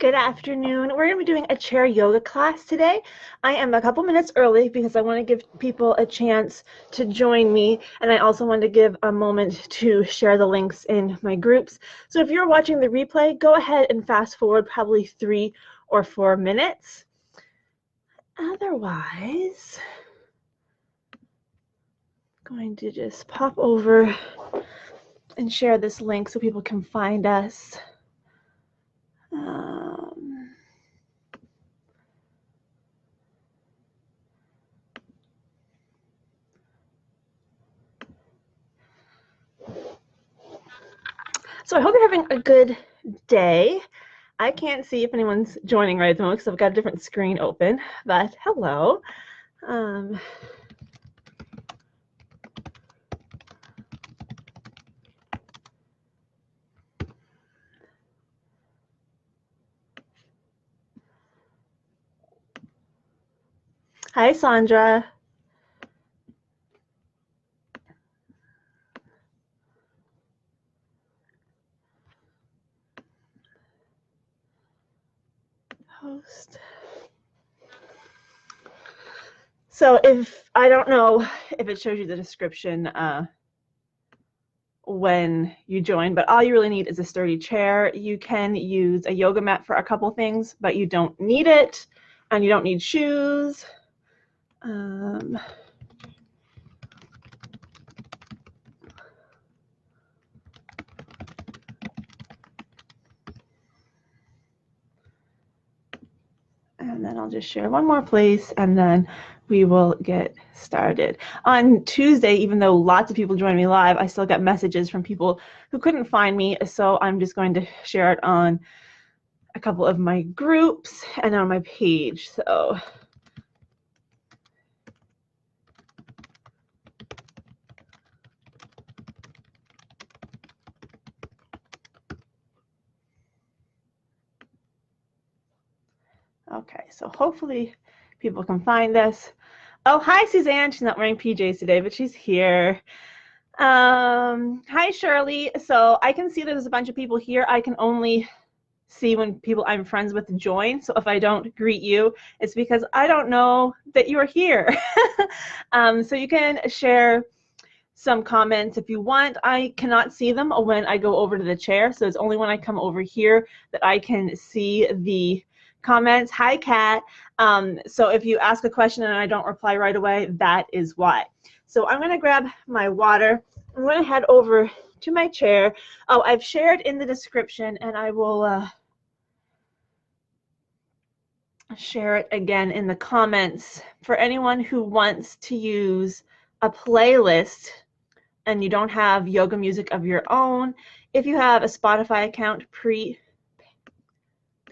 Good afternoon. We're going to be doing a chair yoga class today. I am a couple minutes early because I want to give people a chance to join me, and I also want to give a moment to share the links in my groups. So if you're watching the replay, go ahead and fast forward probably 3 or 4 minutes. Otherwise, I'm going to just pop over and share this link so people can find us. So I hope you're having a good day. I can't see if anyone's joining right at the moment because I've got a different screen open, but hello. Hi, Sandra. Host. So if I don't know if it shows you the description when you join, but all you really need is a sturdy chair. You can use a yoga mat for a couple things, but you don't need it, and you don't need shoes. And then I'll just share one more place, and then we will get started. On Tuesday, even though lots of people joined me live, I still got messages from people who couldn't find me, so I'm just going to share it on a couple of my groups and on my page. So okay, so hopefully people can find us. Oh, hi, Suzanne. She's not wearing PJs today, but she's here. Hi, Shirley. So I can see there's a bunch of people here. I can only see when people I'm friends with join. So if I don't greet you, it's because I don't know that you're here. So you can share some comments if you want. I cannot see them when I go over to the chair. So it's only when I come over here that I can see the comments. Hi, Kat. So if you ask a question and I don't reply right away, that is why. So I'm going to grab my water. I'm going to head over to my chair. Oh, I've shared in the description, and I will share it again in the comments. For anyone who wants to use a playlist and you don't have yoga music of your own, if you have a Spotify account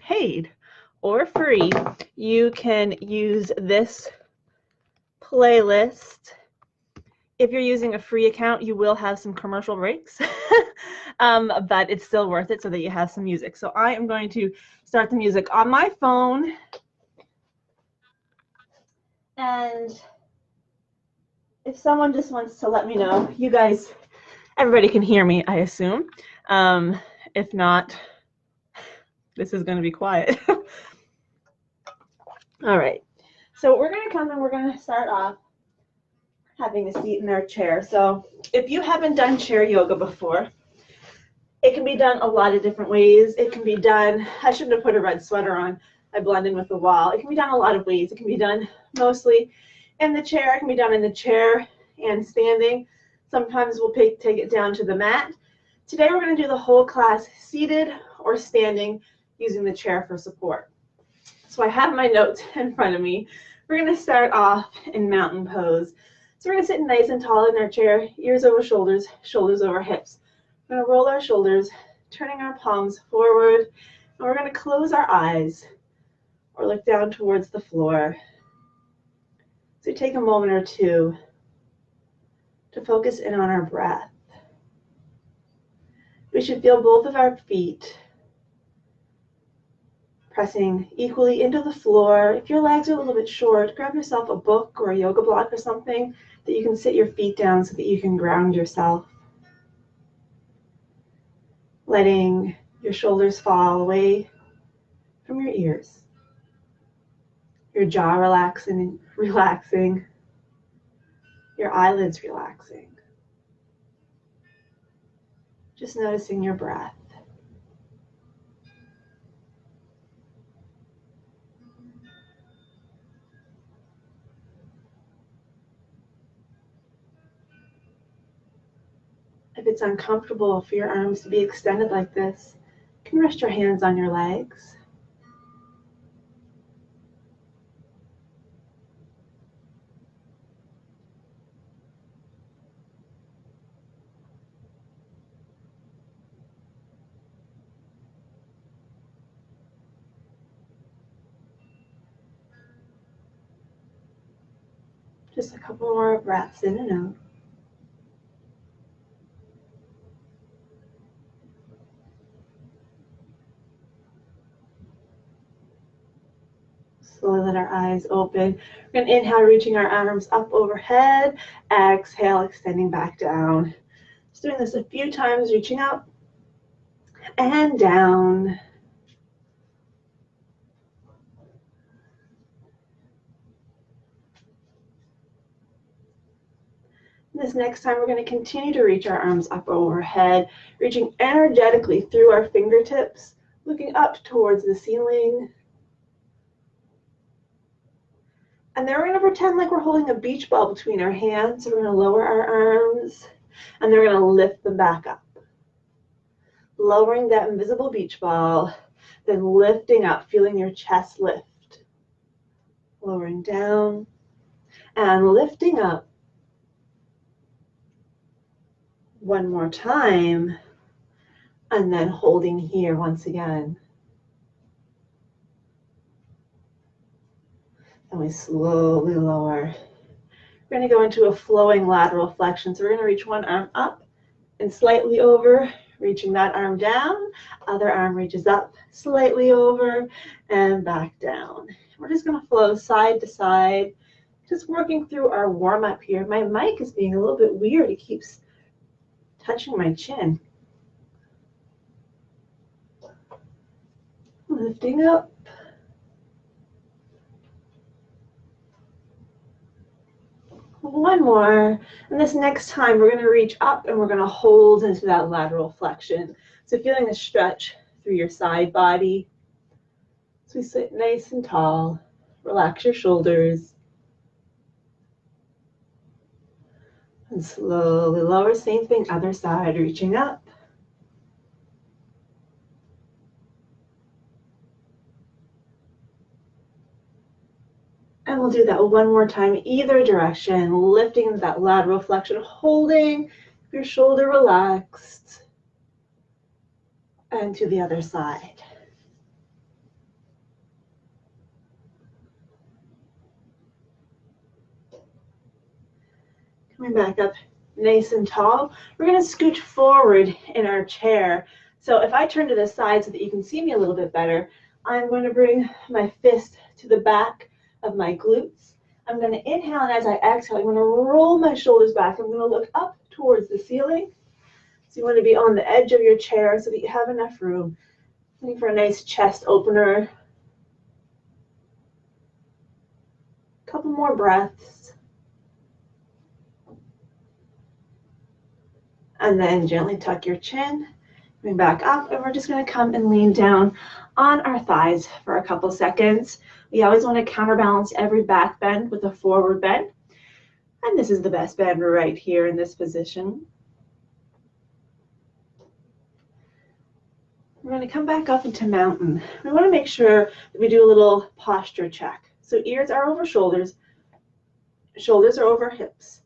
paid or free, you can use this playlist. If you're using a free account, you will have some commercial breaks, but it's still worth it so that you have some music. So I am going to start the music on my phone. And if someone just wants to let me know, you guys, everybody can hear me, I assume. If not, this is going to be quiet. All right, so we're going to come and we're going to start off having a seat in our chair. So if you haven't done chair yoga before, it can be done a lot of different ways. It can be done, I shouldn't have put a red sweater on, I blend in with the wall. It can be done a lot of ways. It can be done mostly in the chair. It can be done in the chair and standing. Sometimes we'll take it down to the mat. Today we're going to do the whole class seated or standing using the chair for support. So I have my notes in front of me. We're going to start off in mountain pose. So we're going to sit nice and tall in our chair, ears over shoulders, shoulders over hips. We're going to roll our shoulders, turning our palms forward, and we're going to close our eyes or look down towards the floor. So take a moment or two to focus in on our breath. We should feel both of our feet pressing equally into the floor. If your legs are a little bit short, grab yourself a book or a yoga block or something that you can sit your feet down so that you can ground yourself. Letting your shoulders fall away from your ears. Your jaw relaxing, your eyelids relaxing. Just noticing your breath. If it's uncomfortable for your arms to be extended like this, you can rest your hands on your legs. Just a couple more breaths in and out. Slowly let our eyes open. We're going to inhale, reaching our arms up overhead. Exhale, extending back down. Just doing this a few times, reaching up and down. This next time, we're going to continue to reach our arms up overhead, reaching energetically through our fingertips, looking up towards the ceiling. And then we're going to pretend like we're holding a beach ball between our hands. So we're going to lower our arms, and then we're going to lift them back up. Lowering that invisible beach ball, then lifting up, feeling your chest lift. Lowering down and lifting up. One more time, and then holding here once again. And we slowly lower. We're going to go into a flowing lateral flexion. So we're going to reach one arm up and slightly over, reaching that arm down. Other arm reaches up, slightly over, and back down. We're just going to flow side to side, just working through our warm-up here. My mic is being a little bit weird. It keeps touching my chin. Lifting up. One more. And this next time, we're going to reach up and we're going to hold into that lateral flexion. So feeling a stretch through your side body. So we sit nice and tall. Relax your shoulders. And slowly lower. Same thing, other side, reaching up. And we'll do that one more time, either direction, lifting that lateral flexion, holding your shoulder relaxed, and to the other side. Coming back up nice and tall. We're going to scooch forward in our chair. So if I turn to the side so that you can see me a little bit better, I'm going to bring my fist to the back of my glutes. I'm going to inhale, and as I exhale, I'm going to roll my shoulders back. I'm going to look up towards the ceiling. So you want to be on the edge of your chair so that you have enough room. Looking for a nice chest opener. A couple more breaths. And then gently tuck your chin. Bring back up, and we're just going to come and lean down on our thighs for a couple seconds. We always want to counterbalance every back bend with a forward bend. And this is the best bend right here in this position. We're going to come back up into mountain. We want to make sure that we do a little posture check. So ears are over shoulders. Shoulders are over hips.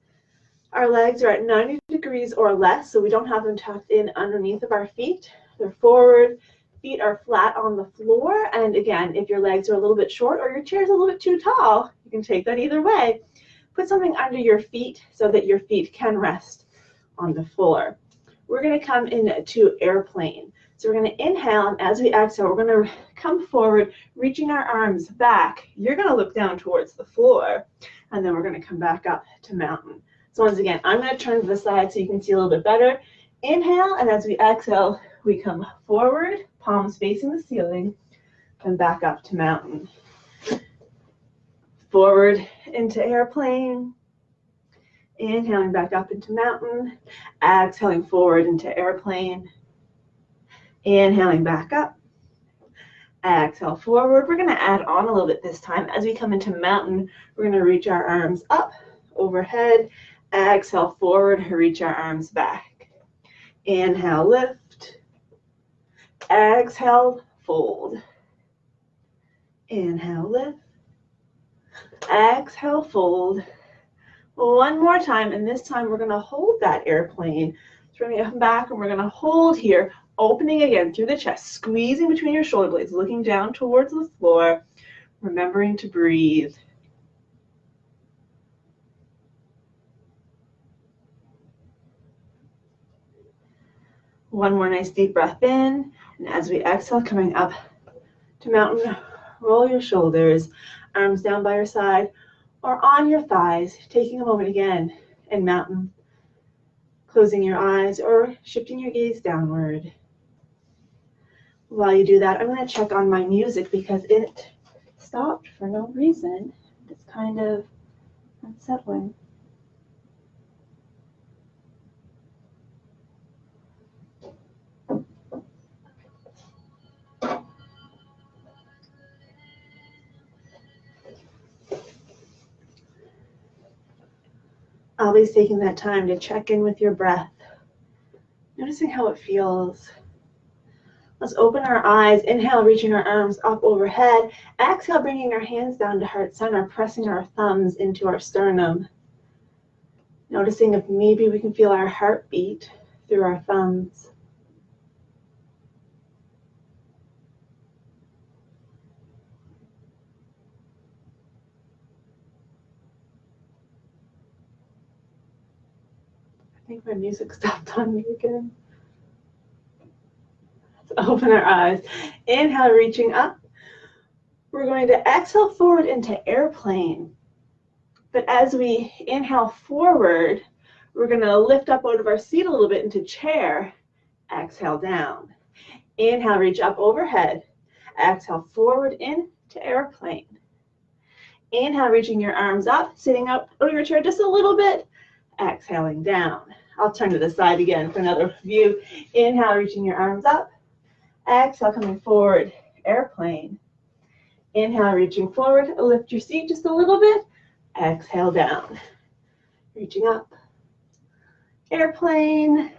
Our legs are at 90 degrees or less, so we don't have them tucked in underneath of our feet. They're forward. Feet are flat on the floor. And again, if your legs are a little bit short or your chair is a little bit too tall, you can take that either way. Put something under your feet so that your feet can rest on the floor. We're going to come into airplane. So we're going to inhale, and as we exhale, we're going to come forward, reaching our arms back. You're going to look down towards the floor, and then we're going to come back up to mountain. So once again, I'm going to turn to the side so you can see a little bit better. Inhale, and as we exhale, we come forward, palms facing the ceiling, and back up to mountain. Forward into airplane. Inhaling back up into mountain. Exhaling forward into airplane. Inhaling back up. Exhale forward. We're going to add on a little bit this time. As we come into mountain, we're going to reach our arms up, overhead. Exhale forward, reach our arms back. Inhale, lift. Exhale, fold. Inhale, lift. Exhale, fold. One more time, and this time we're going to hold that airplane. So we're going to come back and we're going to hold here, opening again through the chest, squeezing between your shoulder blades, looking down towards the floor, remembering to breathe. One more nice deep breath in, and as we exhale, coming up to mountain, roll your shoulders, arms down by your side or on your thighs, taking a moment again in mountain, closing your eyes or shifting your gaze downward. While you do that, I'm going to check on my music because it stopped for no reason. It's kind of unsettling. Always taking that time to check in with your breath, noticing how it feels. Let's open our eyes. Inhale, reaching our arms up overhead. Exhale, bringing our hands down to heart center, pressing our thumbs into our sternum. Noticing if maybe we can feel our heartbeat through our thumbs. I think my music stopped on me again. Let's open our eyes. Inhale, reaching up. We're going to exhale forward into airplane. But as we inhale forward, we're going to lift up out of our seat a little bit into chair. Exhale down. Inhale, reach up overhead. Exhale forward into airplane. Inhale, reaching your arms up, sitting up out of your chair just a little bit. Exhaling down. I'll turn to the side again for another view. Inhale, reaching your arms up. Exhale, coming forward, airplane. Inhale, reaching forward, lift your seat just a little bit. Exhale down. Reaching up. Airplane.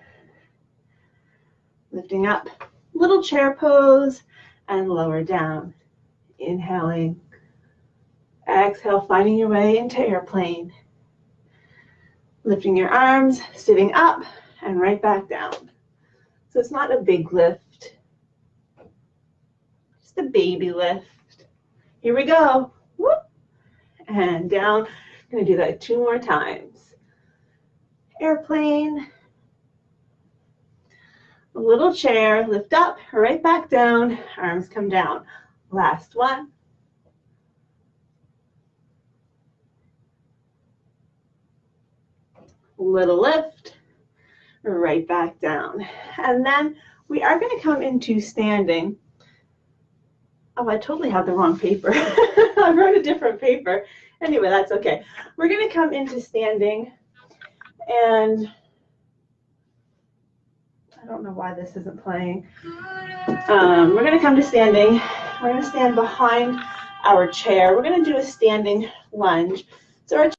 Lifting up. Little chair pose and lower down. Inhaling. Exhale, finding your way into airplane. Lifting your arms, sitting up, and right back down. So it's not a big lift. Just a baby lift. Here we go. Whoop. And down. I'm going to do that 2 more times. Airplane. A little chair. Lift up, right back down. Arms come down. Last one. Little lift. Right back down. And then we are going to come into standing. Oh, I totally have the wrong paper. I wrote a different paper. Anyway, that's okay. We're going to come into standing, and I don't know why this isn't playing. We're going to come to standing. We're going to stand behind our chair. We're going to do a standing lunge. So our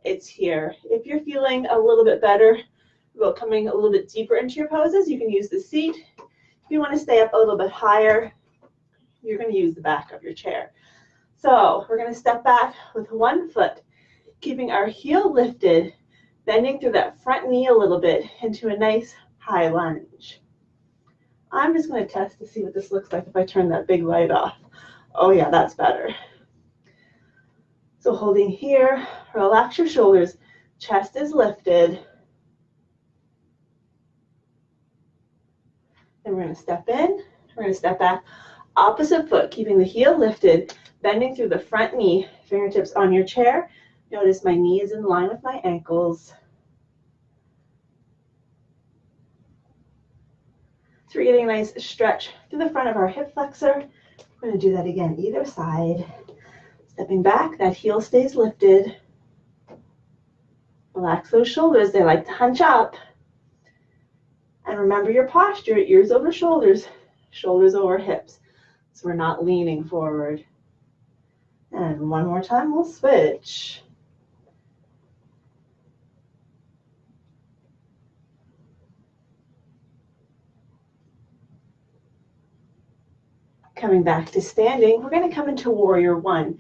it's here. If you're feeling a little bit better about coming a little bit deeper into your poses, you can use the seat. If you want to stay up a little bit higher, you're going to use the back of your chair. So we're going to step back with one foot, keeping our heel lifted, bending through that front knee a little bit into a nice high lunge. I'm just going to test to see what this looks like if I turn that big light off. Oh yeah, that's better. So holding here, relax your shoulders, chest is lifted. Then we're going to step in, we're going to step back, opposite foot, keeping the heel lifted, bending through the front knee, fingertips on your chair. Notice my knee is in line with my ankles. So we're getting a nice stretch through the front of our hip flexor. We're going to do that again, either side. Stepping back, that heel stays lifted. Relax those shoulders, they like to hunch up. And remember your posture, ears over shoulders, shoulders over hips. So we're not leaning forward. And one more time, we'll switch. Coming back to standing, we're going to come into warrior one.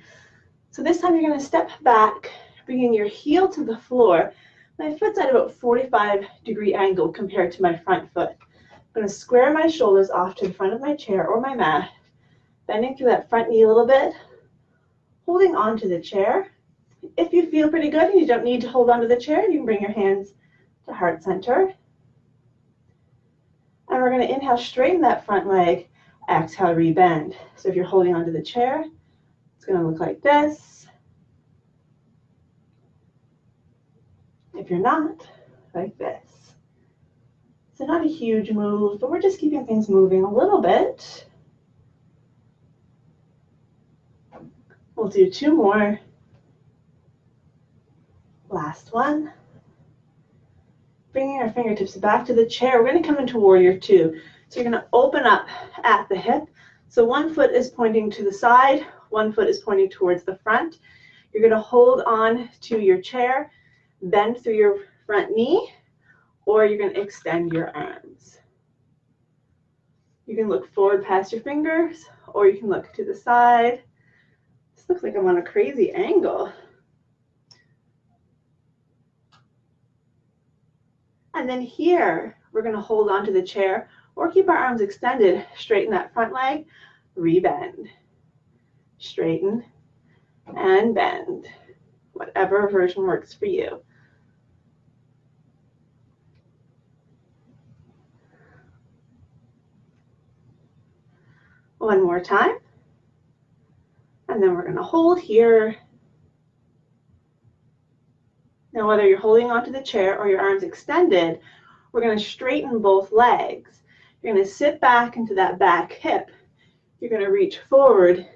So this time you're going to step back, bringing your heel to the floor. My foot's at about 45-degree angle compared to my front foot. I'm going to square my shoulders off to the front of my chair or my mat, bending through that front knee a little bit, holding on to the chair. If you feel pretty good and you don't need to hold on to the chair, you can bring your hands to heart center. And we're going to inhale, straighten that front leg. Exhale, rebend. So if you're holding onto the chair, it's going to look like this. If you're not, like this. So not a huge move, but we're just keeping things moving a little bit. We'll do two more. Last one. Bringing our fingertips back to the chair. We're going to come into warrior two. So you're going to open up at the hip. So one foot is pointing to the side, one foot is pointing towards the front. You're going to hold on to your chair, bend through your front knee, or you're going to extend your arms. You can look forward past your fingers, or you can look to the side. This looks like I'm on a crazy angle. And then here, we're going to hold on to the chair, or keep our arms extended, straighten that front leg, rebend, straighten, and bend. Whatever version works for you. One more time. And then we're going to hold here. Now, whether you're holding onto the chair or your arms extended, we're going to straighten both legs. You're going to sit back into that back hip. You're going to reach forward,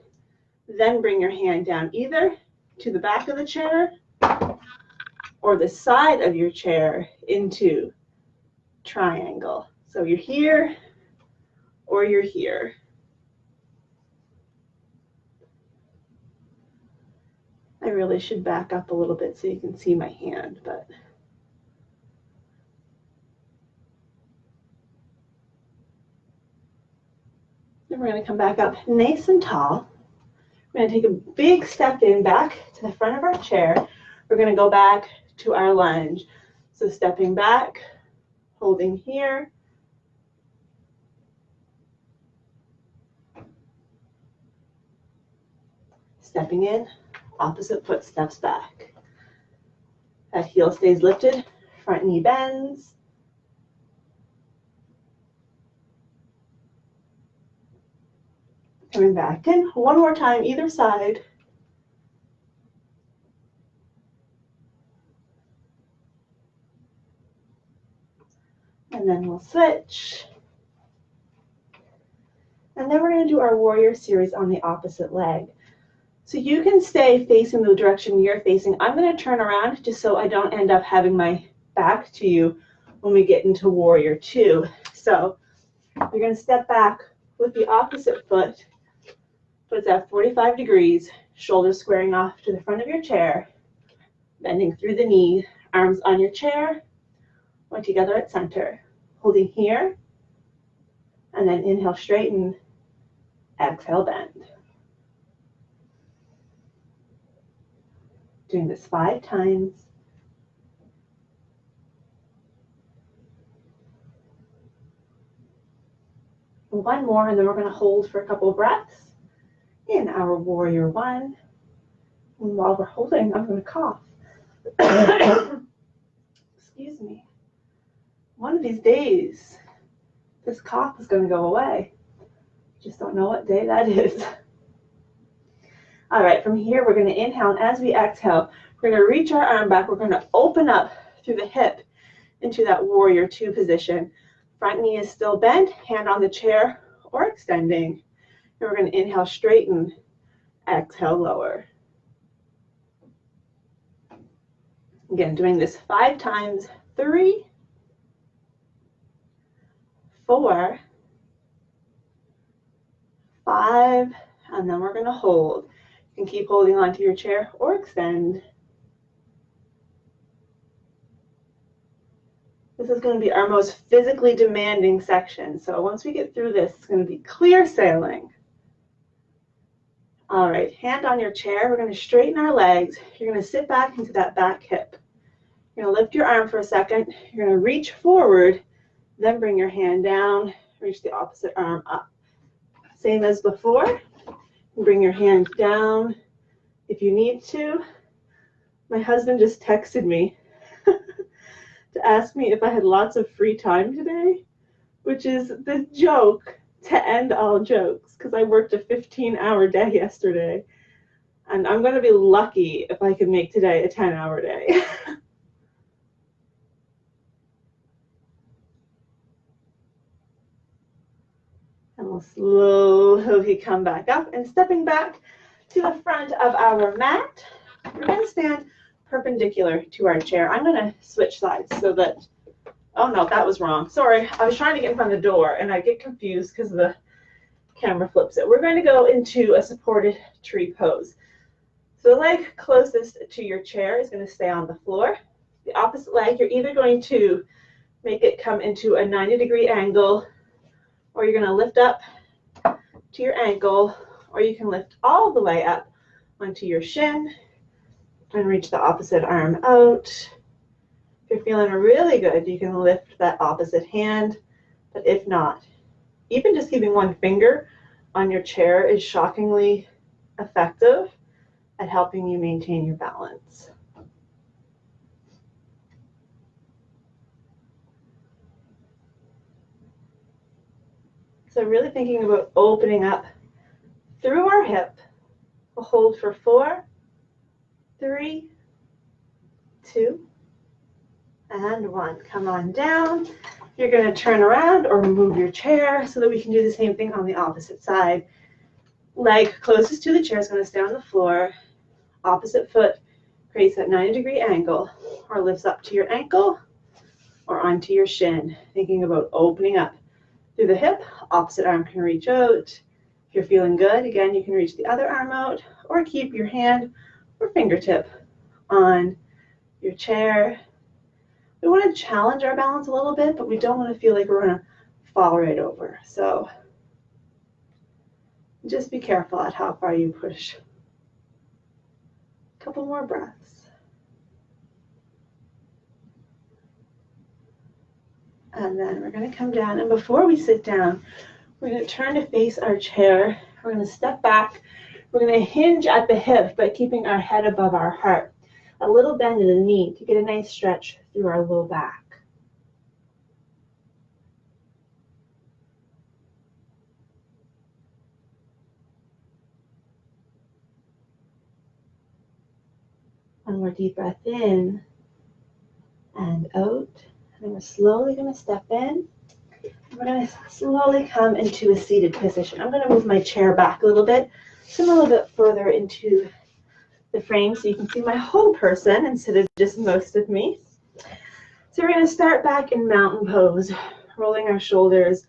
then bring your hand down either to the back of the chair or the side of your chair into triangle. So you're here or you're here. I really should back up a little bit so you can see my hand, but then we're going to come back up nice and tall. We're going to take a big step in back to the front of our chair. We're going to go back to our lunge. So stepping back, holding here. Stepping in, opposite foot steps back. That heel stays lifted, front knee bends. Coming back in, one more time, either side. And then we'll switch. And then we're going to do our warrior series on the opposite leg. So you can stay facing the direction you're facing. I'm going to turn around just so I don't end up having my back to you when we get into warrior two. So you're going to step back with the opposite foot. Foot's at 45 degrees, shoulders squaring off to the front of your chair, bending through the knee, arms on your chair, or together at center. Holding here, and then inhale, straighten, exhale, bend. Doing this 5 times. One more, and then we're going to hold for a couple of breaths in our warrior one. And while we're holding, I'm going to cough. Excuse me. One of these days, this cough is going to go away. Just don't know what day that is. All right, from here, we're going to inhale, and as we exhale, we're going to reach our arm back. We're going to open up through the hip into that warrior two position. Front knee is still bent, hand on the chair or extending. And we're going to inhale, straighten, exhale, lower. Again, doing this 5 times. 3, 4, 5, and then we're going to hold. You can keep holding onto your chair or extend. This is going to be our most physically demanding section. So once we get through this, it's going to be clear sailing. All right, hand on your chair. We're going to straighten our legs. You're going to sit back into that back hip. You're going to lift your arm for a second. You're going to reach forward, then bring your hand down, reach the opposite arm up. Same as before. Bring your hand down if you need to. My husband just texted me to ask me if I had lots of free time today, which is the joke to end all jokes, because I worked a 15-hour day yesterday, and I'm going to be lucky if I can make today a 10-hour day. And we'll slowly come back up, and stepping back to the front of our mat, we're going to stand perpendicular to our chair. I'm going to switch sides so that, oh no, that was wrong. Sorry, I was trying to get in front of the door and I get confused because the camera flips it. We're going to go into a supported tree pose. So the leg closest to your chair is going to stay on the floor. The opposite leg, you're either going to make it come into a 90-degree angle, or you're going to lift up to your ankle, or you can lift all the way up onto your shin and reach the opposite arm out. If you're feeling really good, you can lift that opposite hand, but if not, even just keeping one finger on your chair is shockingly effective at helping you maintain your balance. So really thinking about opening up through our hip. We'll hold for 4, 3, 2, and 1. Come on down. You're going to turn around or move your chair so that we can do the same thing on the opposite side. Leg closest to the chair is going to stay on the floor. Opposite foot creates that 90-degree angle, or lifts up to your ankle or onto your shin. Thinking about opening up through the hip. Opposite arm can reach out. If you're feeling good, again, you can reach the other arm out or keep your hand or fingertip on your chair. We want to challenge our balance a little bit, but we don't want to feel like we're going to fall right over. So just be careful at how far you push. A couple more breaths. And then we're going to come down, and before we sit down, we're going to turn to face our chair. We're going to step back. We're going to hinge at the hip by keeping our head above our heart. A little bend in the knee to get a nice stretch through our low back. One more deep breath in and out. And then we're slowly going to step in. We're going to slowly come into a seated position. I'm going to move my chair back a little bit, so I'm a little bit further into the frame so you can see my whole person instead of just most of me. So we're going to start back in mountain pose, rolling our shoulders,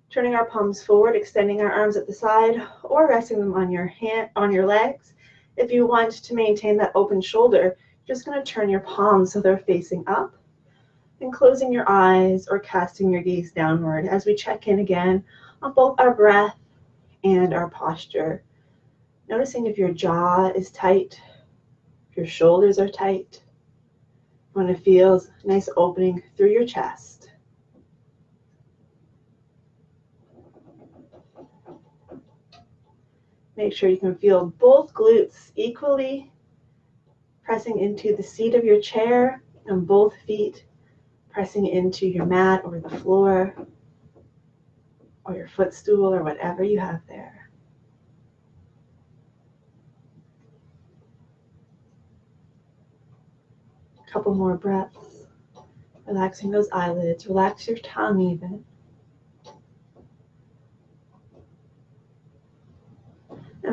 turning our palms forward, extending our arms at the side, or resting them on your legs. If you want to maintain that open shoulder, you're just going to turn your palms so they're facing up, and closing your eyes or casting your gaze downward as we check in again on both our breath and our posture. Noticing if your jaw is tight, if your shoulders are tight. You want to feel a nice opening through your chest. Make sure you can feel both glutes equally pressing into the seat of your chair, and both feet pressing into your mat or the floor or your footstool or whatever you have there. A couple more breaths. Relaxing those eyelids. Relax your tongue even.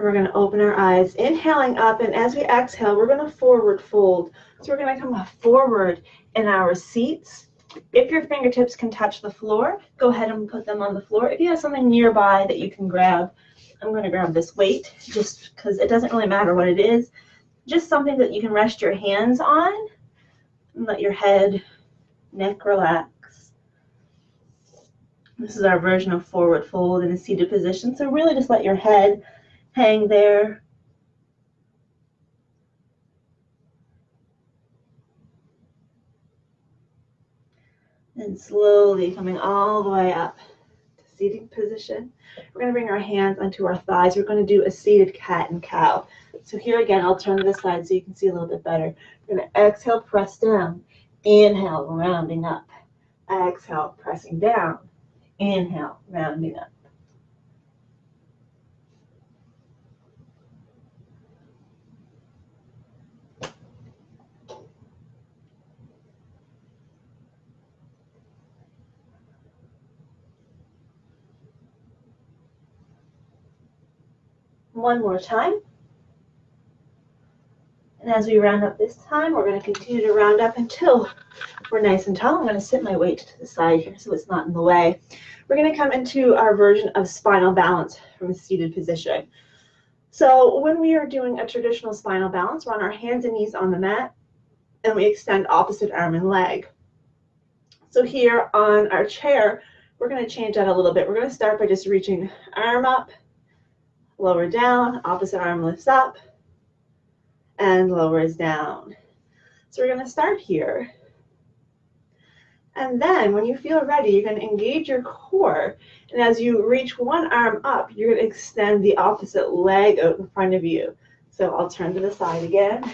we're going to open our eyes, inhaling up, and as we exhale, we're going to forward fold. So we're going to come forward in our seats. If your fingertips can touch the floor, go ahead and put them on the floor. If you have something nearby that you can grab, I'm going to grab this weight just because it doesn't really matter what it is. Just something that you can rest your hands on and let your head, neck relax. This is our version of forward fold in a seated position. So really just let your head hang there. And slowly coming all the way up to seating position. We're going to bring our hands onto our thighs. We're going to do a seated cat and cow. So here again, I'll turn to this side so you can see a little bit better. We're going to exhale, press down. Inhale, rounding up. Exhale, pressing down. Inhale, rounding up. One more time. And as we round up this time, we're going to continue to round up until we're nice and tall. I'm going to sit my weight to the side here so it's not in the way. We're going to come into our version of spinal balance from a seated position. So when we are doing a traditional spinal balance, we're on our hands and knees on the mat, and we extend opposite arm and leg. So here on our chair, we're going to change that a little bit. We're going to start by just reaching arm up, lower down, opposite arm lifts up, and lowers down. So we're going to start here. And then when you feel ready, you're going to engage your core. And as you reach one arm up, you're going to extend the opposite leg out in front of you. So I'll turn to the side again.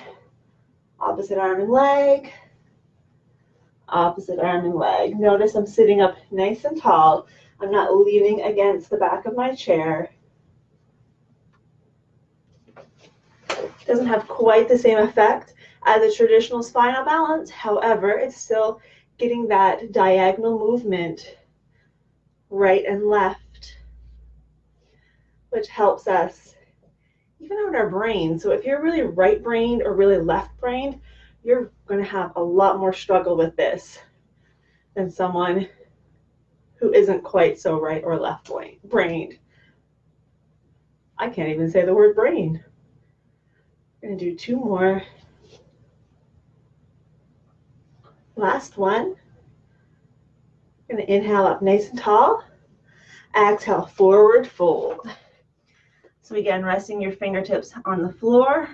Opposite arm and leg. Opposite arm and leg. Notice I'm sitting up nice and tall. I'm not leaning against the back of my chair. Doesn't have quite the same effect as a traditional spinal balance. However, it's still getting that diagonal movement right and left, which helps us even out our brain. So if you're really right-brained or really left-brained, you're going to have a lot more struggle with this than someone who isn't quite so right or left-brained. I can't even say the word brain. We're going to do two more. Last one. We're going to inhale up nice and tall. Exhale, forward fold. So again, resting your fingertips on the floor,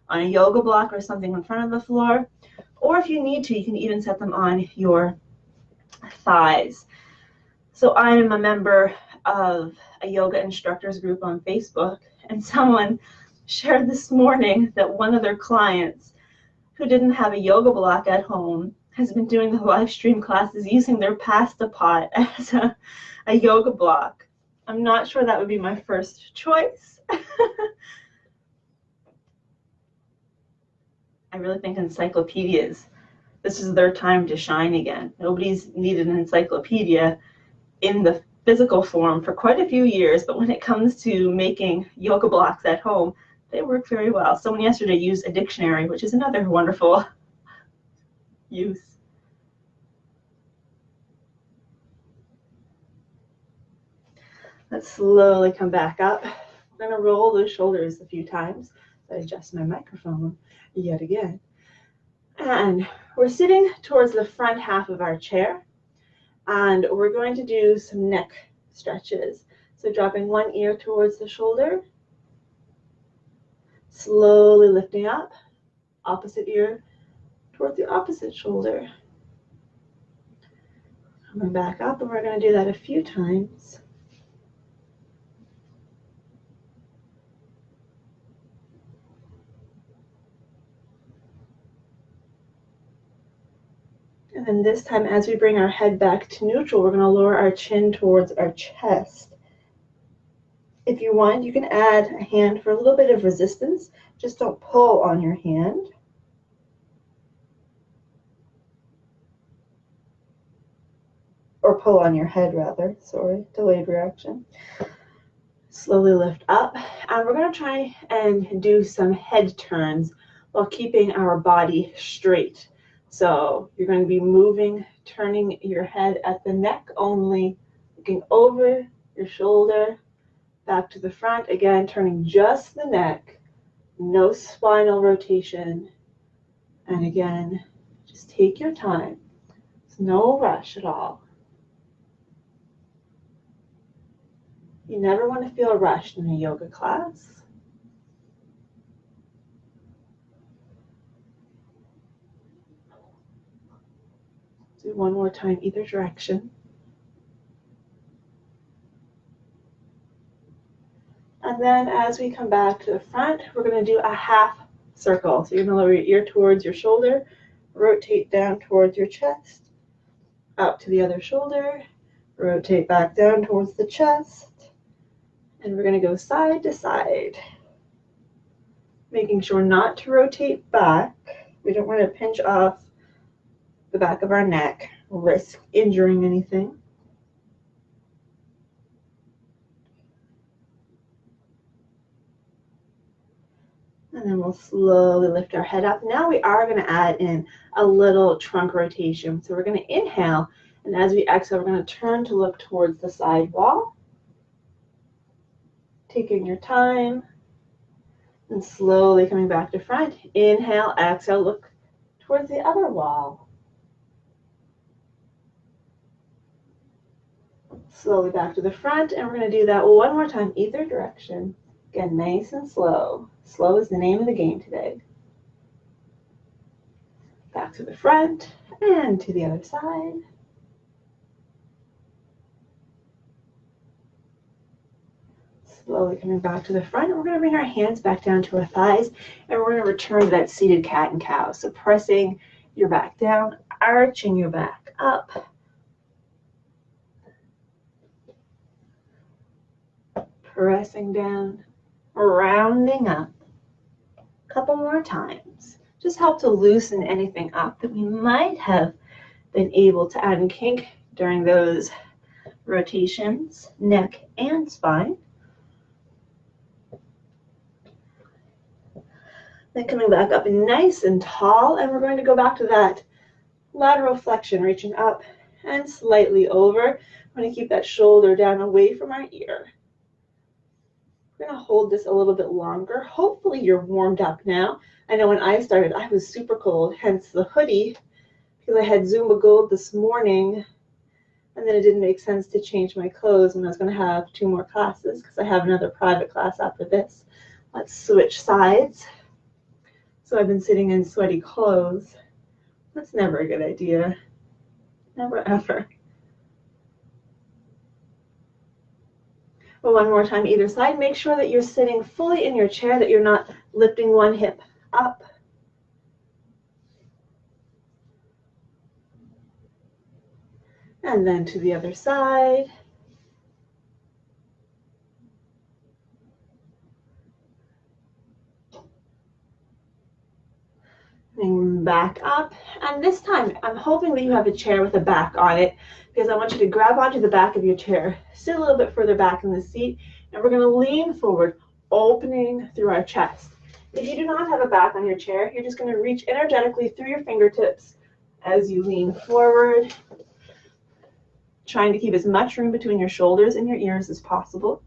on a yoga block or something in front of the floor. Or if you need to, you can even set them on your thighs. So I am a member of a yoga instructors group on Facebook, and someone shared this morning that one of their clients who didn't have a yoga block at home has been doing the live stream classes using their pasta pot as a yoga block. I'm not sure that would be my first choice. I really think encyclopedias, this is their time to shine again. Nobody's needed an encyclopedia in the physical form for quite a few years, but when it comes to making yoga blocks at home, they work very well. Someone yesterday used a dictionary, which is another wonderful use. Let's slowly come back up. I'm going to roll those shoulders a few times. I adjust my microphone yet again. And we're sitting towards the front half of our chair, and we're going to do some neck stretches. So dropping one ear towards the shoulder, slowly lifting up, opposite ear towards the opposite shoulder. Coming back up, and we're going to do that a few times. And then this time, as we bring our head back to neutral, we're going to lower our chin towards our chest. If you want, you can add a hand for a little bit of resistance. Just don't pull on your hand. Or pull on your head, rather. Sorry, delayed reaction. Slowly lift up. And we're going to try and do some head turns while keeping our body straight. So you're going to be moving, turning your head at the neck only, looking over your shoulder, back to the front. Again, turning just the neck, no spinal rotation. And again, just take your time. There's no rush at all. You never want to feel rushed in a yoga class. Do one more time, either direction. And then as we come back to the front, we're going to do a half circle. So you're going to lower your ear towards your shoulder, rotate down towards your chest, up to the other shoulder, rotate back down towards the chest, and we're going to go side to side, making sure not to rotate back. We don't want to pinch off the back of our neck, risk injuring anything. And then we'll slowly lift our head up. Now we are going to add in a little trunk rotation. So we're going to inhale, and as we exhale, we're going to turn to look towards the side wall. Taking your time and slowly coming back to front. Inhale, exhale, look towards the other wall. Slowly back to the front, and we're going to do that one more time, either direction. Again, nice and slow. Slow is the name of the game today. Back to the front and to the other side. Slowly coming back to the front, and we're going to bring our hands back down to our thighs, and we're going to return to that seated cat and cow. So pressing your back down, arching your back up. Pressing down, rounding up. A couple more times. Just help to loosen anything up that we might have been able to add in kink during those rotations, neck and spine. Then coming back up nice and tall, and we're going to go back to that lateral flexion, reaching up and slightly over. We're going to keep that shoulder down away from our ear. We're going to hold this a little bit longer. Hopefully you're warmed up now. I know when I started, I was super cold, hence the hoodie, because I had Zumba Gold this morning, and then it didn't make sense to change my clothes when I was going to have 2 more classes, because I have another private class after this. Let's switch sides. So I've been sitting in sweaty clothes. That's never a good idea. Never ever. Well, one more time, either side. Make sure that you're sitting fully in your chair, that you're not lifting one hip up. And then to the other side. And back up. And this time, I'm hoping that you have a chair with a back on it, because I want you to grab onto the back of your chair, sit a little bit further back in the seat, and we're going to lean forward, opening through our chest. If you do not have a back on your chair, you're just going to reach energetically through your fingertips as you lean forward, trying to keep as much room between your shoulders and your ears as possible.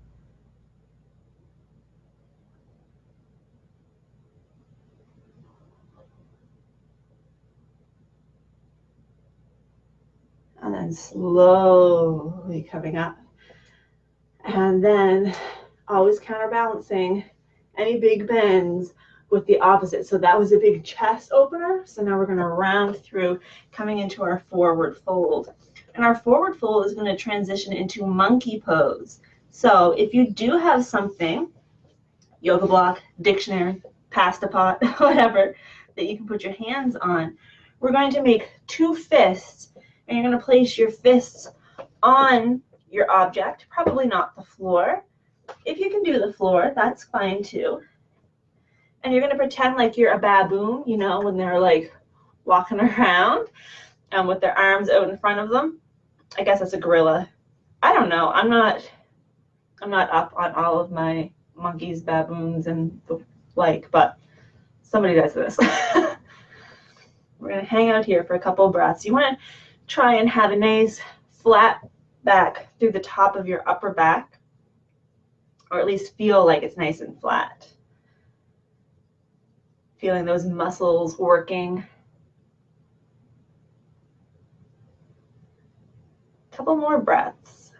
And then slowly coming up. And then always counterbalancing any big bends with the opposite. So that was a big chest opener. So now we're going to round through, coming into our forward fold. And our forward fold is going to transition into monkey pose. So if you do have something, yoga block, dictionary, pasta pot, whatever, that you can put your hands on, we're going to make 2 fists. And you're going to place your fists on your object, probably not the floor. If you can do the floor, that's fine too. And you're going to pretend like you're a baboon, you know, when they're like walking around and with their arms out in front of them. I guess that's a gorilla. I don't know. I'm not up on all of my monkeys, baboons, and the like, but somebody does this. We're going to hang out here for a couple breaths. You want to try and have a nice flat back through the top of your upper back, or at least feel like it's nice and flat. Feeling those muscles working. A couple more breaths.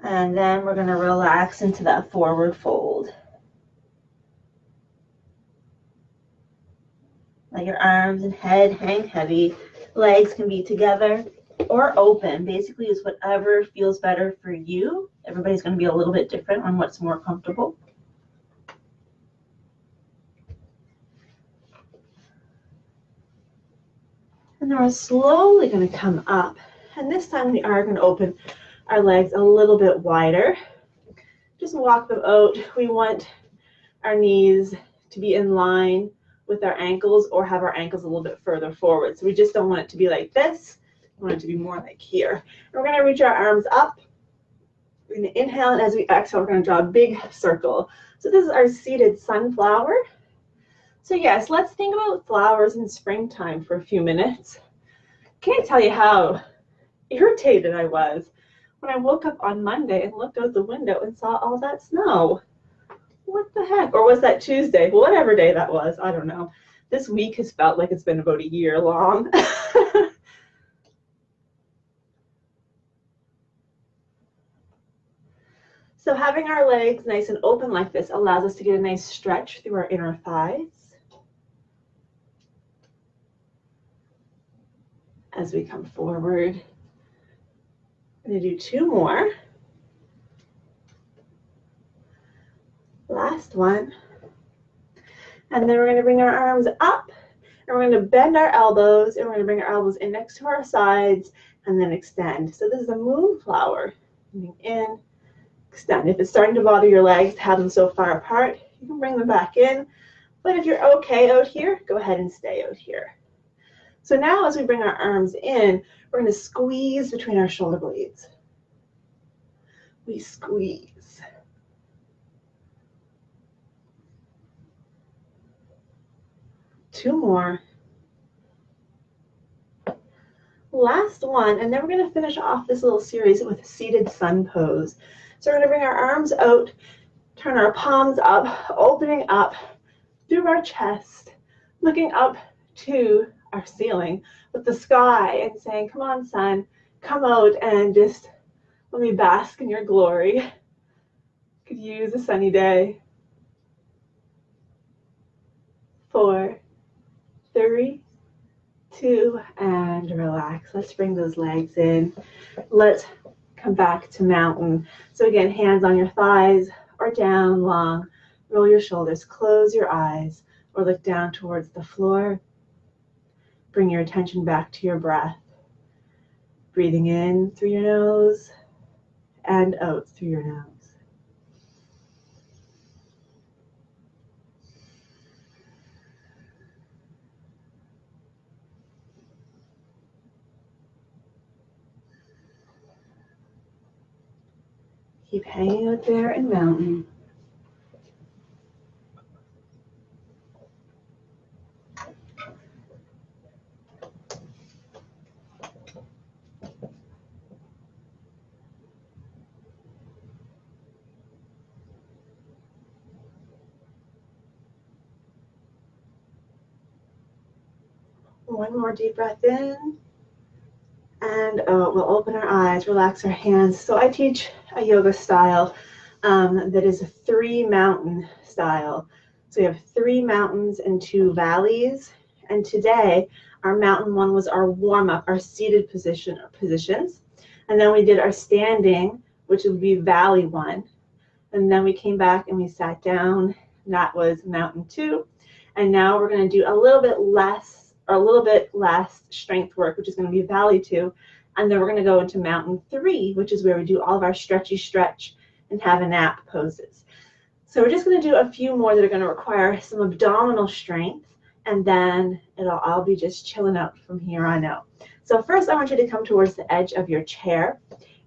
And then we're going to relax into that forward fold. Let your arms and head hang heavy. Legs can be together or open. Basically, it's whatever feels better for you. Everybody's going to be a little bit different on what's more comfortable. And then we're slowly going to come up. And this time we are going to open our legs a little bit wider. Just walk them out. We want our knees to be in line with our ankles or have our ankles a little bit further forward. So we just don't want it to be like this. We want it to be more like here. And we're going to reach our arms up. We're going to inhale, and as we exhale, we're going to draw a big circle. So this is our seated sunflower. So yes, let's think about flowers in springtime for a few minutes. Can't tell you how irritated I was when I woke up on Monday and looked out the window and saw all that snow. What the heck? Or was that Tuesday? Whatever day that was, I don't know. This week has felt like it's been about a year long. So having our legs nice and open like this allows us to get a nice stretch through our inner thighs. As we come forward, I'm going to do two more. Last one. And then we're going to bring our arms up, and we're going to bend our elbows, and we're going to bring our elbows in next to our sides, and then extend. So this is a moonflower. Coming in, extend. If it's starting to bother your legs to have them so far apart, you can bring them back in. But if you're okay out here, go ahead and stay out here. So now as we bring our arms in, we're going to squeeze between our shoulder blades. We squeeze. Two more. Last one, and then we're going to finish off this little series with a seated sun pose. So we're going to bring our arms out, turn our palms up, opening up through our chest, looking up to our ceiling with the sky and saying, come on, sun, come out and just let me bask in your glory. Could use a sunny day. 4, 3, 2, and relax. Let's bring those legs in. Let's come back to mountain. So again, hands on your thighs or down long. Roll your shoulders, close your eyes, or look down towards the floor. Bring your attention back to your breath. Breathing in through your nose and out through your nose. Keep hanging out there in mountain. One more deep breath in. And we'll open our eyes, relax our hands. So I teach a yoga style that is a 3 mountain style. So we have 3 mountains and 2 valleys. And today, our mountain one was our warm-up, our seated positions. And then we did our standing, which would be valley 1. And then we came back and we sat down. That was mountain 2. And now we're going to do a little bit less strength work, which is going to be valley 2. And then we're going to go into mountain 3, which is where we do all of our stretchy stretch and have a nap poses. So we're just going to do a few more that are going to require some abdominal strength, and then it'll all be just chilling out from here on out. So first I want you to come towards the edge of your chair,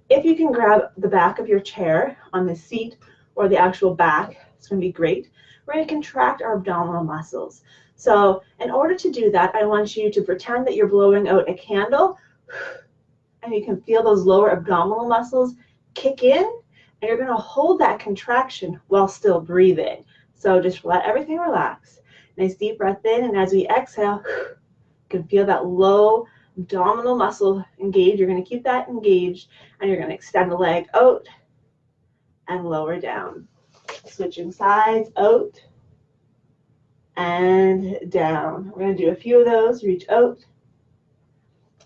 If you can grab the back of your chair on the seat or the actual back, it's going to be great. We're going to contract our abdominal muscles. So in order to do that, I want you to pretend that you're blowing out a candle, and you can feel those lower abdominal muscles kick in, and you're going to hold that contraction while still breathing. So just let everything relax. Nice deep breath in, and as we exhale, you can feel that low abdominal muscle engage. You're going to keep that engaged, and you're going to extend the leg out and lower down. Switching sides, out and down. We're going to do a few of those. Reach out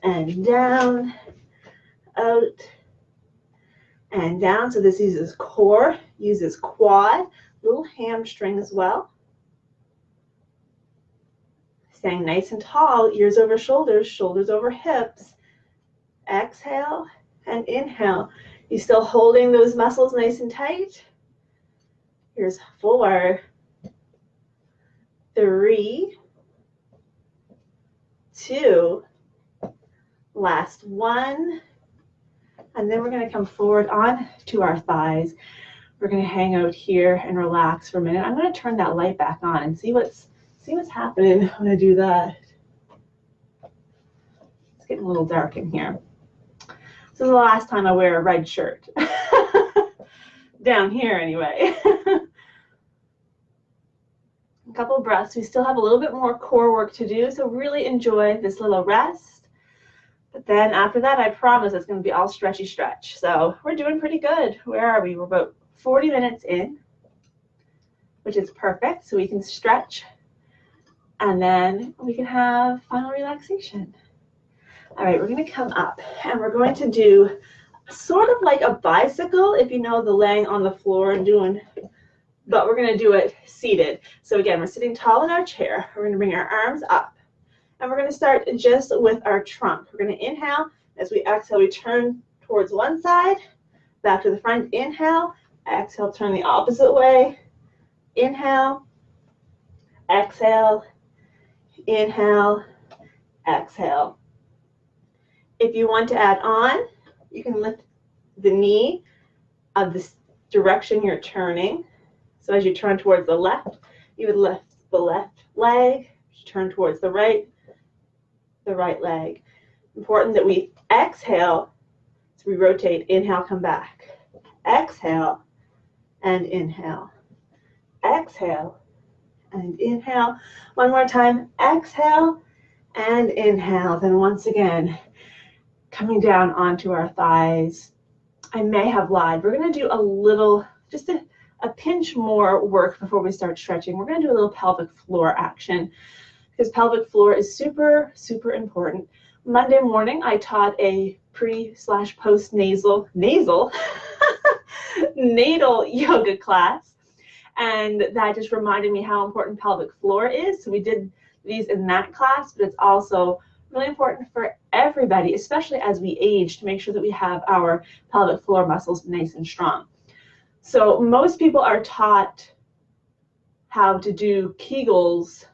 and down, out and down. So this uses core, uses quad, little hamstring as well. Staying nice and tall, ears over shoulders, shoulders over hips. Exhale and inhale. You still holding those muscles nice and tight? Here's 4, 3, 2, last 1. And then we're going to come forward on to our thighs. We're going to hang out here and relax for a minute. I'm going to turn that light back on and see what's happening when I do that. It's getting a little dark in here. This is the last time I wear a red shirt. Down here anyway. A couple of breaths. We still have a little bit more core work to do, so really enjoy this little rest. But then after that, I promise it's going to be all stretchy stretch. So we're doing pretty good. Where are we? We're about 40 minutes in, which is perfect. So we can stretch, and then we can have final relaxation. All right, we're going to come up, and we're going to do sort of like a bicycle, if you know the laying on the floor and doing, but we're going to do it seated. So again, we're sitting tall in our chair. We're going to bring our arms up, and we're going to start just with our trunk. We're going to inhale. As we exhale, we turn towards one side, back to the front. Inhale, exhale, turn the opposite way. Inhale, exhale, inhale, exhale. If you want to add on, you can lift the knee of the direction you're turning. So as you turn towards the left, you would lift the left leg. As you turn towards the right leg. Important that we exhale, so we rotate, inhale, come back. Exhale and inhale. Exhale and inhale. One more time, exhale and inhale. Then once again, coming down onto our thighs. I may have lied. We're going to do a little, just a pinch more work before we start stretching. We're going to do a little pelvic floor action, because pelvic floor is super, super important. Monday morning, I taught a pre/post natal yoga class, and that just reminded me how important pelvic floor is. So we did these in that class, but it's also really important for everybody, especially as we age, to make sure that we have our pelvic floor muscles nice and strong. So most people are taught how to do Kegels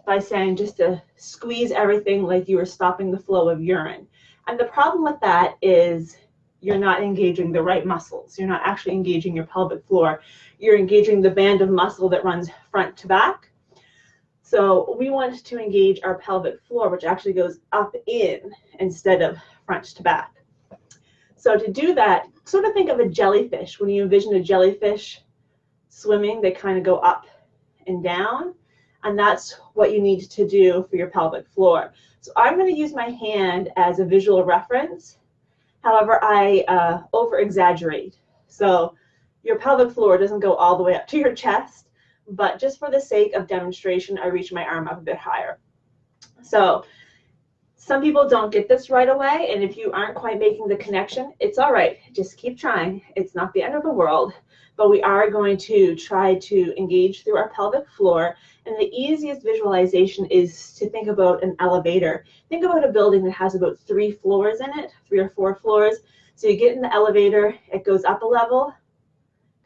by saying just to squeeze everything like you were stopping the flow of urine. And the problem with that is you're not engaging the right muscles. You're not actually engaging your pelvic floor. You're engaging the band of muscle that runs front to back. So we want to engage our pelvic floor, which actually goes up in instead of front to back. So to do that, sort of think of a jellyfish. When you envision a jellyfish swimming, they kind of go up and down, and that's what you need to do for your pelvic floor. So I'm going to use my hand as a visual reference. However, I over-exaggerate. So your pelvic floor doesn't go all the way up to your chest, but just for the sake of demonstration, I reach my arm up a bit higher. So some people don't get this right away, and if you aren't quite making the connection, it's all right. Just keep trying. It's not the end of the world, but we are going to try to engage through our pelvic floor. And the easiest visualization is to think about an elevator. Think about a building that has about 3 floors in it, 3 or 4 floors. So you get in the elevator, it goes up a level,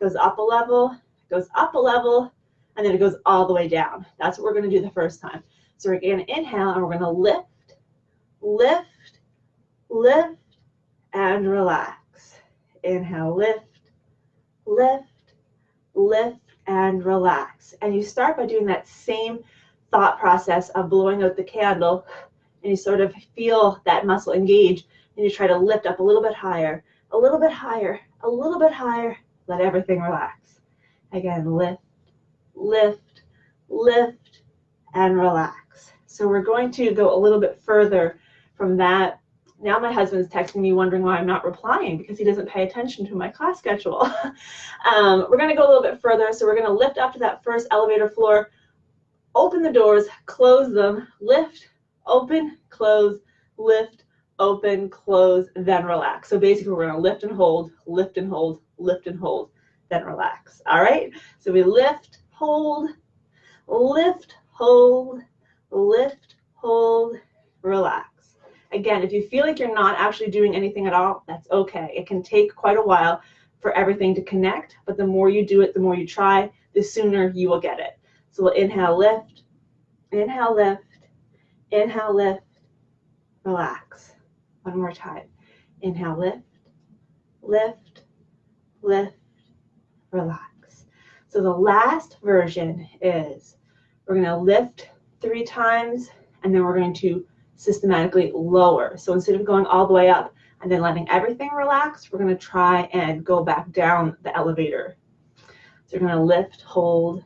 goes up a level, goes up a level, and then it goes all the way down. That's what we're going to do the first time. So we're going to inhale, and we're going to lift, lift, lift, and relax. inhale, lift, lift, lift, and relax. And you start by doing that same thought process of blowing out the candle, and you sort of feel that muscle engage, and you try to lift up a little bit higher, a little bit higher, a little bit higher. Let everything relax. Again, lift, lift, lift, and relax. So we're going to go a little bit further from that. Now my husband's texting me wondering why I'm not replying, because he doesn't pay attention to my class schedule. We're going to go a little bit further. So we're going to lift up to that first elevator floor, open the doors, close them, lift, open, close, lift, open, close, then relax. So basically we're going to lift and hold, lift and hold, lift and hold, then relax. All right? So we lift, hold, lift, hold, lift, hold, relax. Again, if you feel like you're not actually doing anything at all, that's okay. It can take quite a while for everything to connect, but the more you do it, the more you try, the sooner you will get it. So we'll inhale, lift, inhale, lift, relax. One more time. Inhale, lift, lift, lift, relax. So the last version is we're going to lift 3 times, and then we're going to systematically lower. So instead of going all the way up and then letting everything relax, we're going to try and go back down the elevator. So you're going to lift, hold,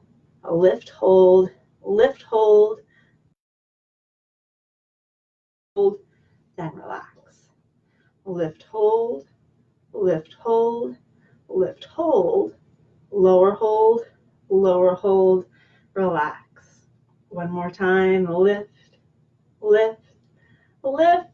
lift, hold, lift, hold, then relax. Lift, hold, lift, hold, lift, hold, lower hold, relax. One more time, lift, lift, lift,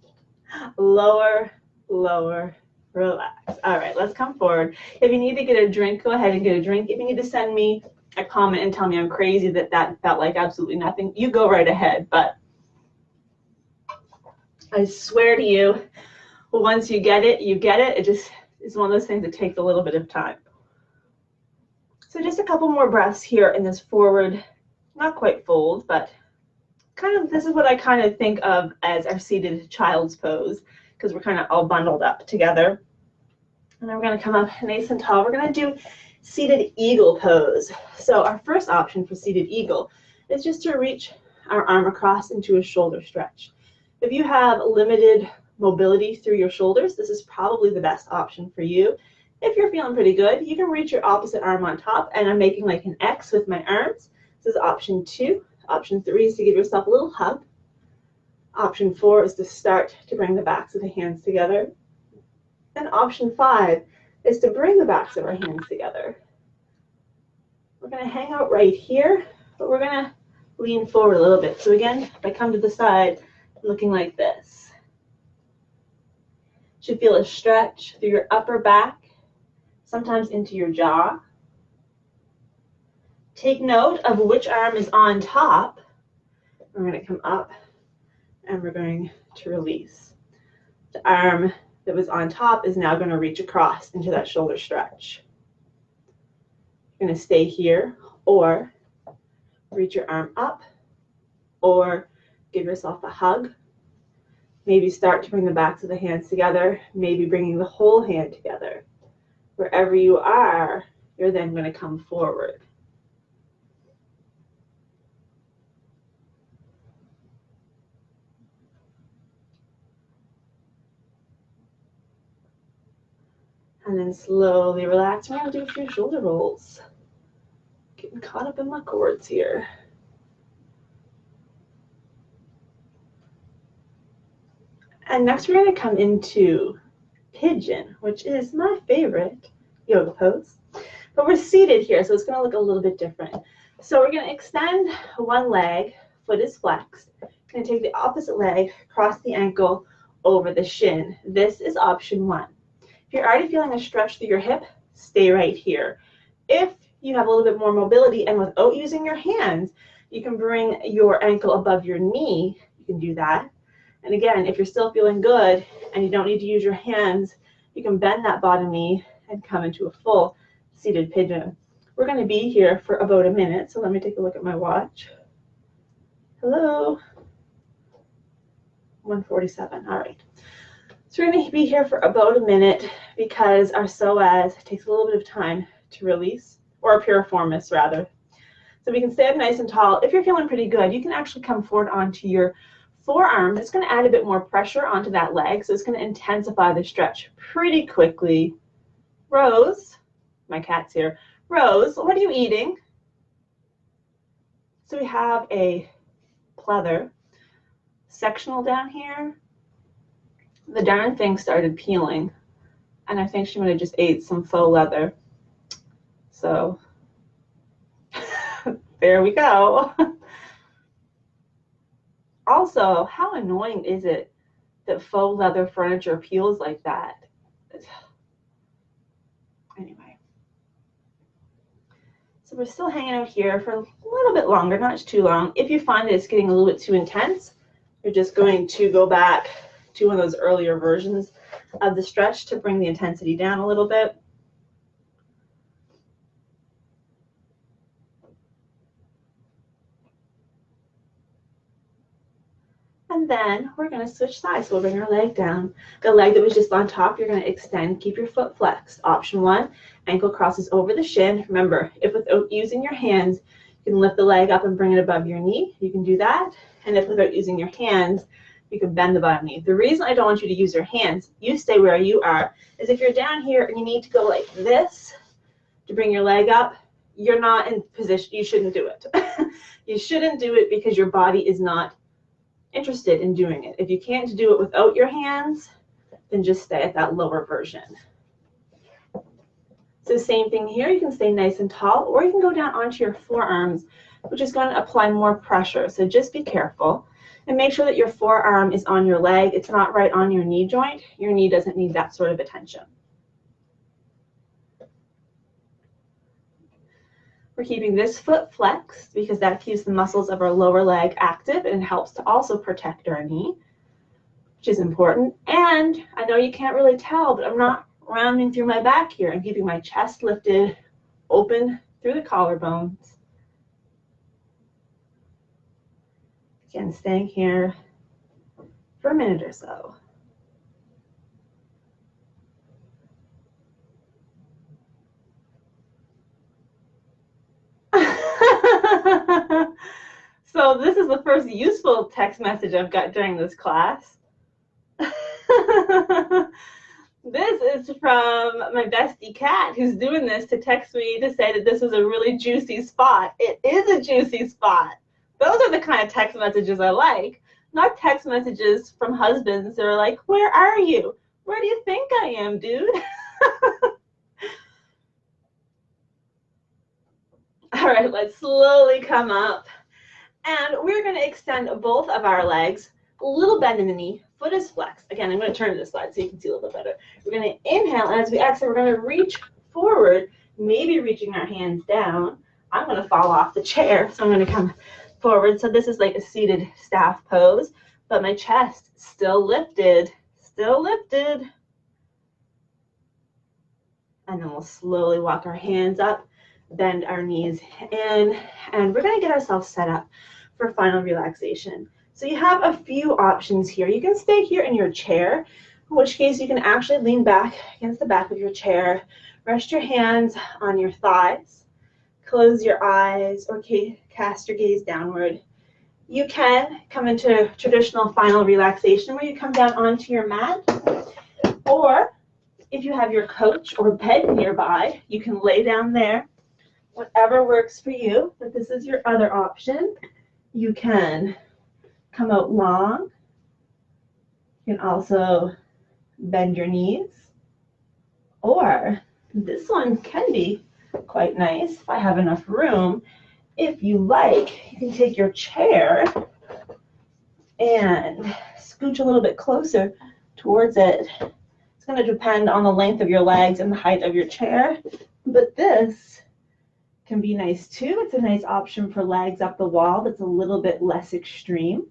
lower, relax. All right, let's come forward. If you need to get a drink, go ahead and get a drink. If you need to send me a comment and tell me I'm crazy that felt like absolutely nothing, you go right ahead. But I swear to you, once you get it, you get it. It just is one of those things that takes a little bit of time. So just a couple more breaths here in this forward, not quite fold, but kind of, this is what I kind of think of as our seated child's pose, because we're kind of all bundled up together. And then we're going to come up nice and tall. We're going to do seated eagle pose. So our first option for seated eagle is just to reach our arm across into a shoulder stretch. If you have limited mobility through your shoulders, this is probably the best option for you. If you're feeling pretty good, you can reach your opposite arm on top, and I'm making like an X with my arms. This is option 2. Option 3 is to give yourself a little hug. Option 4 is to start to bring the backs of the hands together. And option 5 is to bring the backs of our hands together. We're going to hang out right here, but we're going to lean forward a little bit. So again, if I come to the side, looking like this. You should feel a stretch through your upper back, sometimes into your jaw. Take note of which arm is on top. We're going to come up and we're going to release. The arm that was on top is now going to reach across into that shoulder stretch. You're going to stay here, or reach your arm up, or give yourself a hug. Maybe start to bring the backs of the hands together, maybe bringing the whole hand together. Wherever you are, you're then going to come forward. And then slowly relax. We're going to do a few shoulder rolls. Getting caught up in my cords here. And next we're going to come into Pigeon, which is my favorite yoga pose. But we're seated here, so it's going to look a little bit different. So we're going to extend one leg, foot is flexed. We're going to take the opposite leg, cross the ankle over the shin. This is option 1. If you're already feeling a stretch through your hip, stay right here. If you have a little bit more mobility and without using your hands, you can bring your ankle above your knee. You can do that. And again, if you're still feeling good and you don't need to use your hands, you can bend that bottom knee and come into a full seated pigeon. We're going to be here for about a minute, so let me take a look at my watch. Hello. 1:47. All right. So we're going to be here for about a minute, because our psoas takes a little bit of time to release, or piriformis rather. So we can stay up nice and tall. If you're feeling pretty good, you can actually come forward onto your forearms. It's going to add a bit more pressure onto that leg, so it's going to intensify the stretch pretty quickly. Rose, my cat's here. Rose, what are you eating? So we have a pleather sectional down here. The darn thing started peeling, and I think she might have just ate some faux leather. So there we go. Also, how annoying is it that faux leather furniture peels like that? Anyway. So we're still hanging out here for a little bit longer, not too long. If you find that it's getting a little bit too intense, you're just going to go back to one of those earlier versions of the stretch to bring the intensity down a little bit. And then we're going to switch sides. So we'll bring our leg down. The leg that was just on top, you're going to extend. Keep your foot flexed. Option 1, ankle crosses over the shin. Remember, if without using your hands, you can lift the leg up and bring it above your knee. You can do that. And if without using your hands, you can bend the bottom knee. The reason I don't want you to use your hands, you stay where you are, is if you're down here and you need to go like this to bring your leg up, you're not in position. You shouldn't do it. You shouldn't do it because your body is not interested in doing it. If you can't do it without your hands, then just stay at that lower version. So same thing here. You can stay nice and tall, or you can go down onto your forearms, which is going to apply more pressure. So just be careful and make sure that your forearm is on your leg. It's not right on your knee joint. Your knee doesn't need that sort of attention. We're keeping this foot flexed because that keeps the muscles of our lower leg active and helps to also protect our knee, which is important. And I know you can't really tell, but I'm not rounding through my back here. I'm keeping my chest lifted, open through the collarbones. Again, staying here for a minute or so. So this is the first useful text message I've got during this class. This is from my bestie Kat, who's doing this to text me to say that this is a really juicy spot. It is a juicy spot. Those are the kind of text messages I like, not text messages from husbands that are like, where are you? Where do you think I am, dude? All right, let's slowly come up. And we're going to extend both of our legs, a little bend in the knee, foot is flexed. Again, I'm going to turn to this side so you can see a little bit better. We're going to inhale, and as we exhale, we're going to reach forward, maybe reaching our hands down. I'm going to fall off the chair, so I'm going to come forward. So this is like a seated staff pose, but my chest still lifted, still lifted. And then we'll slowly walk our hands up, bend our knees in, and we're going to get ourselves set up for final relaxation. So you have a few options here. You can stay here in your chair, in which case you can actually lean back against the back of your chair, rest your hands on your thighs, close your eyes, or cast your gaze downward. You can come into traditional final relaxation where you come down onto your mat, or if you have your couch or bed nearby, you can lay down there. Whatever works for you, but this is your other option. You can come out long. You can also bend your knees. Or this one can be quite nice if I have enough room. If you like, you can take your chair and scooch a little bit closer towards it. It's going to depend on the length of your legs and the height of your chair, but this can be nice too. It's a nice option for legs up the wall that's a little bit less extreme.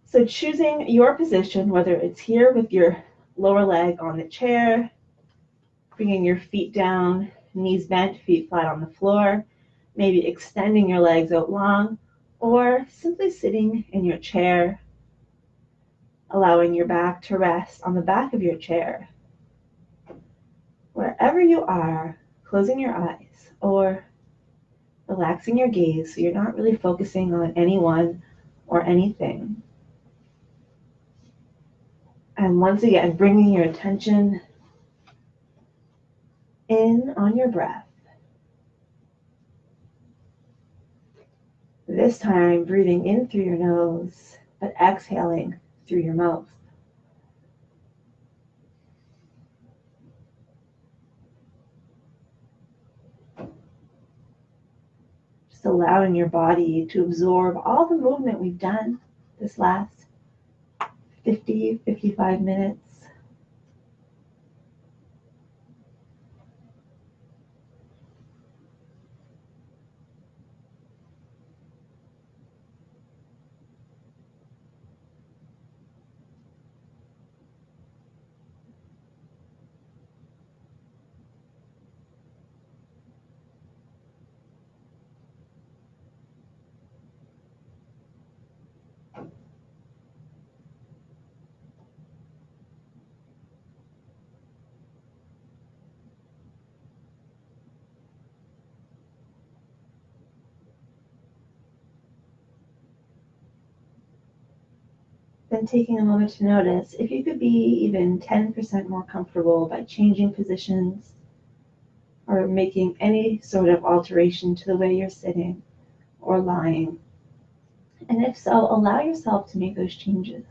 So choosing your position, whether it's here with your lower leg on the chair, bringing your feet down, knees bent, feet flat on the floor, maybe extending your legs out long, or simply sitting in your chair, allowing your back to rest on the back of your chair. Wherever you are, closing your eyes or relaxing your gaze so you're not really focusing on anyone or anything. And once again, bringing your attention in on your breath. This time, breathing in through your nose, but exhaling through your mouth. Just allowing your body to absorb all the movement we've done this last 50, 55 minutes. Then taking a moment to notice if you could be even 10% more comfortable by changing positions or making any sort of alteration to the way you're sitting or lying. And if so, allow yourself to make those changes.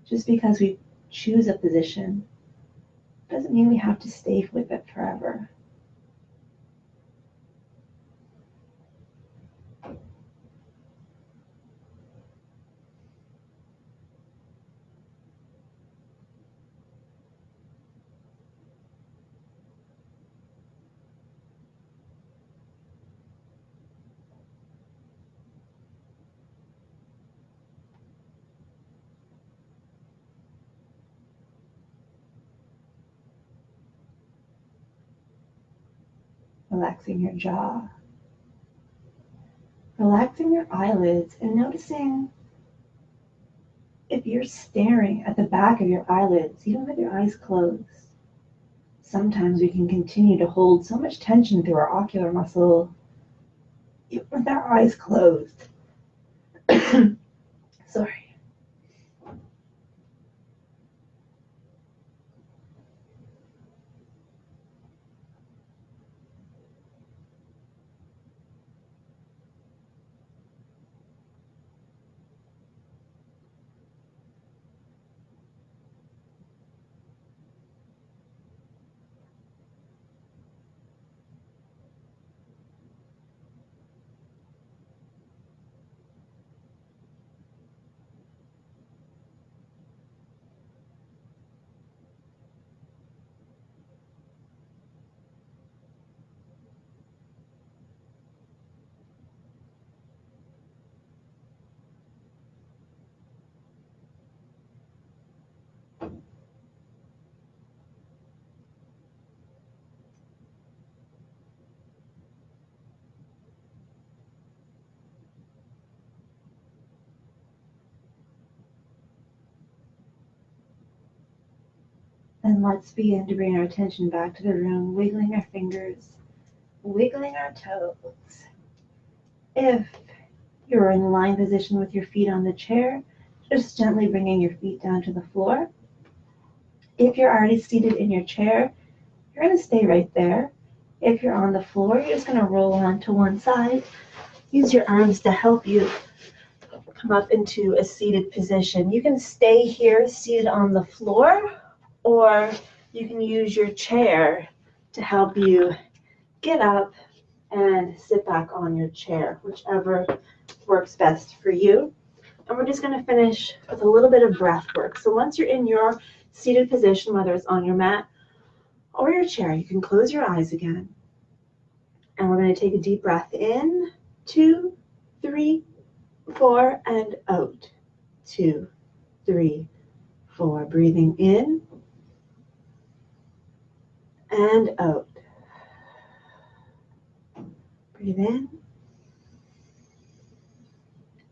Just because we choose a position doesn't mean we have to stay with it forever. Relaxing your jaw, relaxing your eyelids, and noticing if you're staring at the back of your eyelids, even with your eyes closed. Sometimes we can continue to hold so much tension through our ocular muscle, even with our eyes closed. Sorry. And let's begin to bring our attention back to the room, wiggling our fingers, wiggling our toes. If you're in lying position with your feet on the chair, just gently bringing your feet down to the floor. If you're already seated in your chair, you're going to stay right there. If you're on the floor, you're just going to roll on to one side. Use your arms to help you come up into a seated position. You can stay here seated on the floor, or you can use your chair to help you get up and sit back on your chair, whichever works best for you. And we're just going to finish with a little bit of breath work. So once you're in your seated position, whether it's on your mat or your chair, you can close your eyes again. And we're going to take a deep breath in, 2, 3, 4, and out. 2, 3, 4. Breathing in and out. Breathe in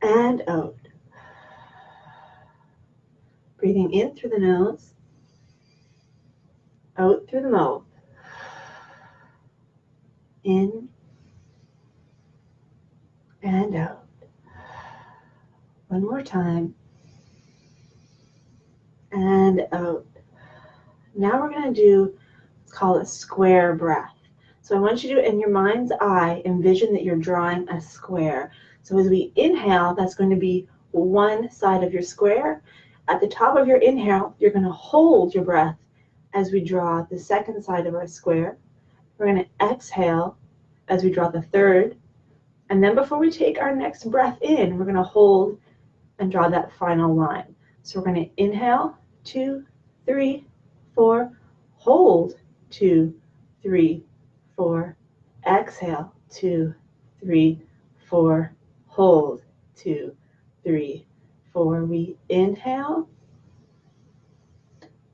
and out. Breathing in through the nose, out through the mouth. In and out. One more time. And out. Now we're going to do what's called a square breath. So I want you to, in your mind's eye, envision that you're drawing a square. So as we inhale, that's going to be one side of your square. At the top of your inhale, you're going to hold your breath as we draw the second side of our square. We're going to exhale as we draw the third. And then before we take our next breath in, we're going to hold and draw that final line. So we're going to inhale, 2, 3, 4, hold, 2, 3, 4, exhale, 2, 3, 4, hold, 2, 3, 4. We inhale,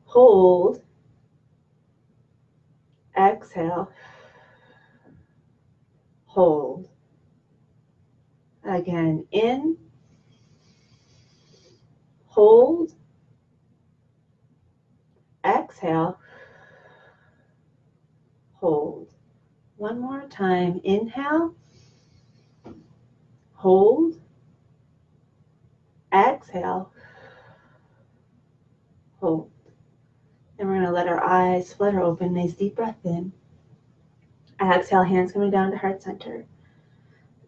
hold, exhale, hold. Again, in, hold, exhale, hold. One more time. Inhale, hold, exhale, hold. And we're going to let our eyes flutter open. Nice deep breath in. Exhale, hands coming down to heart center.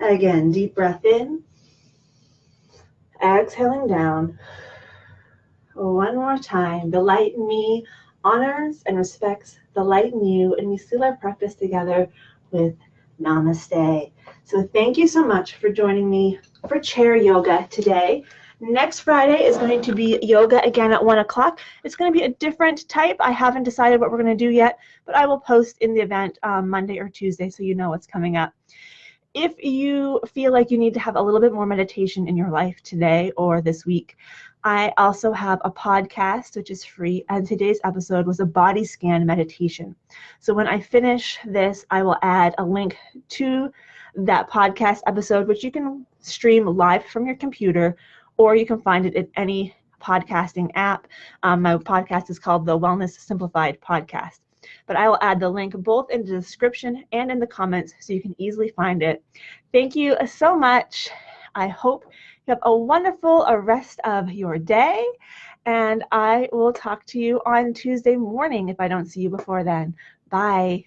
Again, deep breath in. Exhaling down. One more time. The light in me honors and respects the light in you, and we seal our practice together with Namaste. So thank you so much for joining me for chair yoga today. Next Friday is going to be yoga again at 1 o'clock. It's going to be a different type. I haven't decided what we're going to do yet, but I will post in the event Monday or Tuesday so you know what's coming up. If you feel like you need to have a little bit more meditation in your life today or this week, I also have a podcast which is free, and today's episode was a body scan meditation. So when I finish this, I will add a link to that podcast episode, which you can stream live from your computer, or you can find it at any podcasting app. My podcast is called the Wellness Simplified Podcast. But I will add the link both in the description and in the comments so you can easily find it. Thank you so much. I hope you have a wonderful rest of your day, and I will talk to you on Tuesday morning if I don't see you before then. Bye.